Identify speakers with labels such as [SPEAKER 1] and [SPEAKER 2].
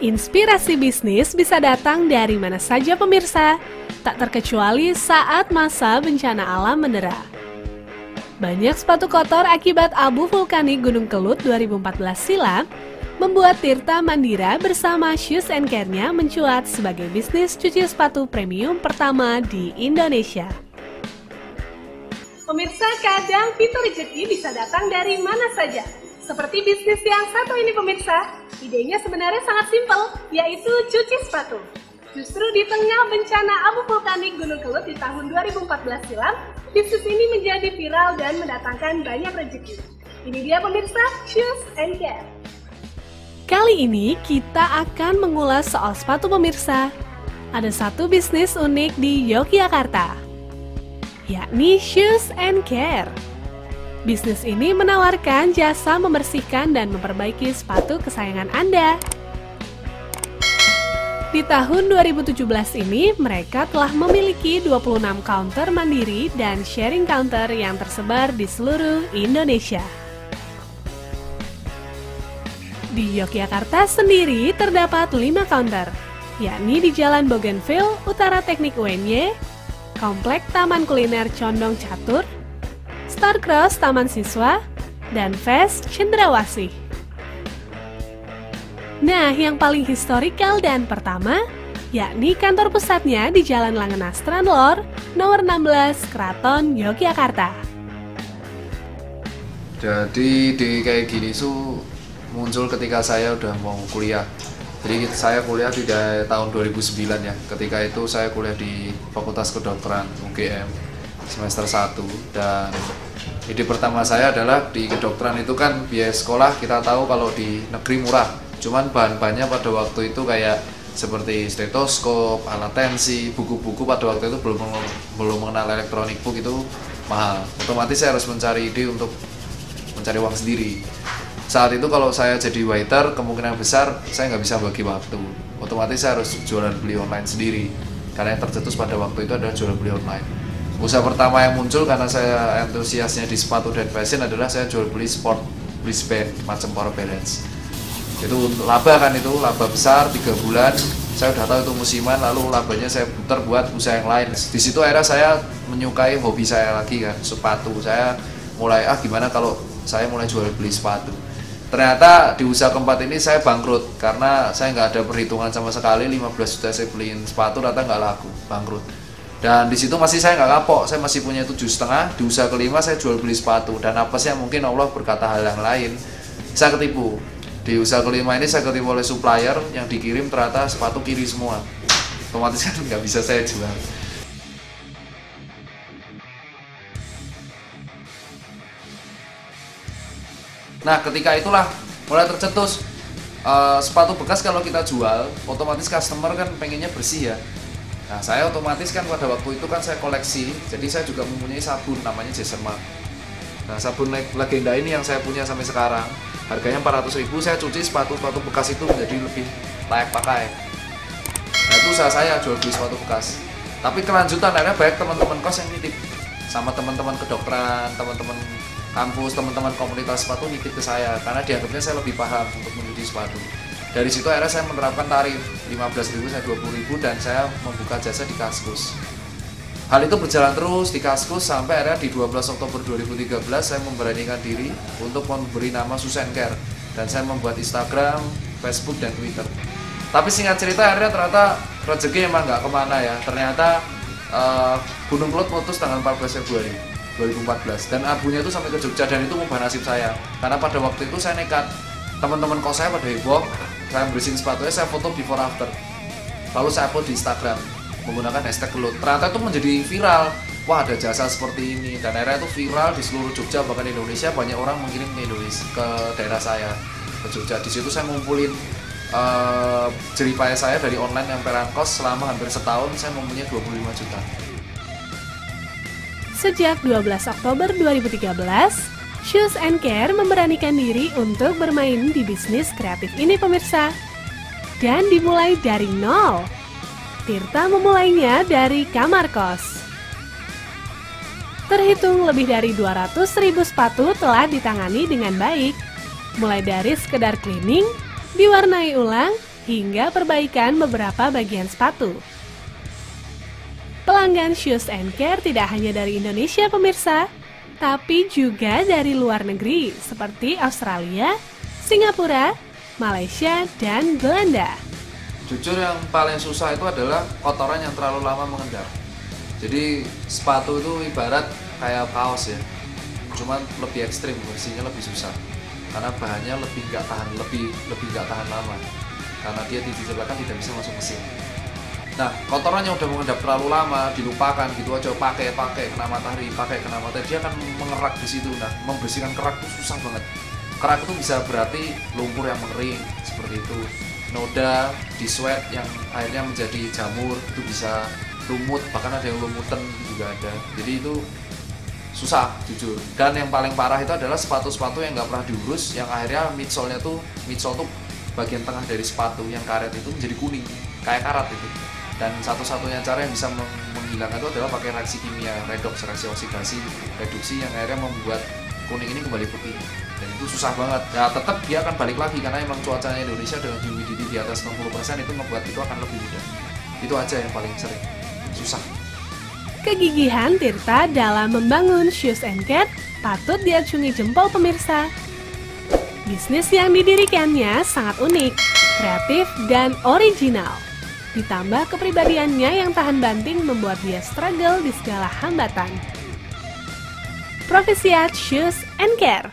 [SPEAKER 1] Inspirasi bisnis bisa datang dari mana saja pemirsa, tak terkecuali saat masa bencana alam mendera. Banyak sepatu kotor akibat abu vulkanik Gunung Kelut 2014 silam membuat Tirta Mandira bersama Shoes & Care-nya mencuat sebagai bisnis cuci sepatu premium pertama di Indonesia. Pemirsa, kadang pintu rezeki bisa datang dari mana saja. Seperti bisnis yang satu ini pemirsa, idenya sebenarnya sangat simpel, yaitu cuci sepatu. Justru di tengah bencana abu vulkanik Gunung Kelut di tahun 2014 silam, bisnis ini menjadi viral dan mendatangkan banyak rezeki. Ini dia pemirsa, Shoes & Care. Kali ini kita akan mengulas soal sepatu pemirsa. Ada satu bisnis unik di Yogyakarta, yakni Shoes & Care. Bisnis ini menawarkan jasa membersihkan dan memperbaiki sepatu kesayangan Anda. Di tahun 2017 ini, mereka telah memiliki 26 counter mandiri dan sharing counter yang tersebar di seluruh Indonesia. Di Yogyakarta sendiri terdapat 5 counter, yakni di Jalan Bougainville, Utara Teknik UNY, Komplek Taman Kuliner Condong Catur, Starcross Taman Siswa, dan Fest Cendrawasih. Nah, yang paling historikal dan pertama, yakni kantor pusatnya di Jalan Langenas Translor, nomor 16, Kraton, Yogyakarta.
[SPEAKER 2] Jadi di kayak gini muncul ketika saya udah mau kuliah. Jadi saya kuliah di tahun 2009 ya. Ketika itu saya kuliah di Fakultas Kedokteran UGM semester 1, dan ide pertama saya adalah di kedokteran itu kan biaya sekolah kita tahu kalau di negeri murah, cuman bahan-bahannya pada waktu itu kayak seperti stetoskop, alat tensi, buku-buku pada waktu itu belum mengenal elektronik book, itu mahal. Otomatis saya harus mencari ide untuk mencari uang sendiri. Saat itu kalau saya jadi waiter, kemungkinan besar saya nggak bisa bagi waktu. Otomatis saya harus jualan beli online sendiri, karena yang tercetus pada waktu itu adalah jualan beli online. Usaha pertama yang muncul karena saya antusiasnya di sepatu dan fashion adalah saya jual beli sport wristband macam power balance. Itu laba kan, itu laba besar 3 bulan. Saya udah tahu itu musiman, lalu labanya saya putar buat usaha yang lain. Di situ akhirnya saya menyukai hobi saya lagi kan, sepatu. Saya mulai gimana kalau saya mulai jual beli sepatu. Ternyata di usaha keempat ini saya bangkrut karena saya nggak ada perhitungan sama sekali. 15 juta saya beliin sepatu, ternyata nggak laku, bangkrut. Dan di situ masih saya nggak kapok, saya masih punya 7,5. Di usaha kelima saya jual beli sepatu, dan apesnya mungkin Allah berkata hal yang lain, saya ketipu. Di usaha kelima ini saya ketipu oleh supplier yang dikirim ternyata sepatu kiri semua. Otomatis kan nggak bisa saya jual. Nah, ketika itulah mulai tercetus sepatu bekas kalau kita jual, otomatis customer kan pengennya bersih ya. Nah, saya otomatis kan pada waktu itu kan saya koleksi, jadi saya juga mempunyai sabun namanya Jesserman. Nah, sabun legenda ini yang saya punya sampai sekarang, harganya 400.000. Saya cuci sepatu bekas itu menjadi lebih layak pakai. Nah, itu usaha saya jual beli sepatu bekas. Tapi kelanjutan akhirnya banyak teman-teman kos yang nitip, sama teman-teman kedokteran, teman-teman kampus, teman-teman komunitas sepatu nitip ke saya, karena dianggapnya saya lebih paham untuk mencuci sepatu. Dari situ akhirnya saya menerapkan tarif 15.000, saya 20.000, dan saya membuka jasa di Kaskus. Hal itu berjalan terus di Kaskus sampai akhirnya di 12 Oktober 2013 saya memberanikan diri untuk memberi nama Shoes & Care, dan saya membuat Instagram, Facebook, dan Twitter. Tapi singkat cerita akhirnya ternyata rezeki emang nggak kemana ya. Ternyata Gunung Kelut meletus tanggal 14 Februari 2014, dan abunya itu sampai ke Jogja, dan itu mengubah nasib saya. Karena pada waktu itu saya nekat, teman-teman kos saya pada heboh, saya bersihin sepatunya, saya foto before after, lalu saya upload di Instagram menggunakan hashtag Kelut. Ternyata itu menjadi viral. Wah, ada jasa seperti ini, dan akhirnya itu viral di seluruh Jogja, bahkan Indonesia. Banyak orang mengirim ke Indonesia, ke daerah saya, ke Jogja. Di situ saya ngumpulin jeripaya saya dari online yang perangkos selama hampir setahun. Saya mempunyai 25 juta.
[SPEAKER 1] Sejak 12 Oktober 2013, Shoes & Care memberanikan diri untuk bermain di bisnis kreatif ini pemirsa. Dan dimulai dari nol. Tirta memulainya dari kamar kos. Terhitung lebih dari 200.000 sepatu telah ditangani dengan baik. Mulai dari sekedar cleaning, diwarnai ulang, hingga perbaikan beberapa bagian sepatu. Pelanggan Shoes & Care tidak hanya dari Indonesia pemirsa, tapi juga dari luar negeri seperti Australia, Singapura, Malaysia, dan Belanda.
[SPEAKER 2] Jujur yang paling susah itu adalah kotoran yang terlalu lama mengendap. Jadi sepatu itu ibarat kayak kaos ya, cuman lebih ekstrim, bersihnya lebih susah karena bahannya lebih nggak tahan lama karena dia diciptakan tidak bisa masuk mesin. Nah, kotoran yang udah mengendap terlalu lama, dilupakan gitu aja, pakai kena matahari, dia akan mengerak di situ. Nah, membersihkan kerak itu susah banget. Kerak itu bisa berarti lumpur yang mengering seperti itu, noda di sweat yang akhirnya menjadi jamur, itu bisa lumut, bahkan ada yang lumutan juga ada. Jadi itu susah jujur. Dan yang paling parah itu adalah sepatu-sepatu yang nggak pernah diurus, yang akhirnya midsole tuh bagian tengah dari sepatu yang karet itu menjadi kuning kayak karat itu. Dan satu-satunya cara yang bisa menghilangkan itu adalah pakai reaksi kimia, redox, reaksi oksidasi, reduksi yang akhirnya membuat kuning ini kembali putih. Dan itu susah banget. Ya tetap dia akan balik lagi karena emang cuacanya Indonesia dengan humidity di atas 60% itu membuat itu akan lebih mudah. Itu aja yang paling sering susah.
[SPEAKER 1] Kegigihan Tirta dalam membangun Shoes & Care patut diacungi jempol pemirsa. Bisnis yang didirikannya sangat unik, kreatif, dan original. Ditambah kepribadiannya yang tahan banting membuat dia struggle di segala hambatan. Profesiat Shoes & Care.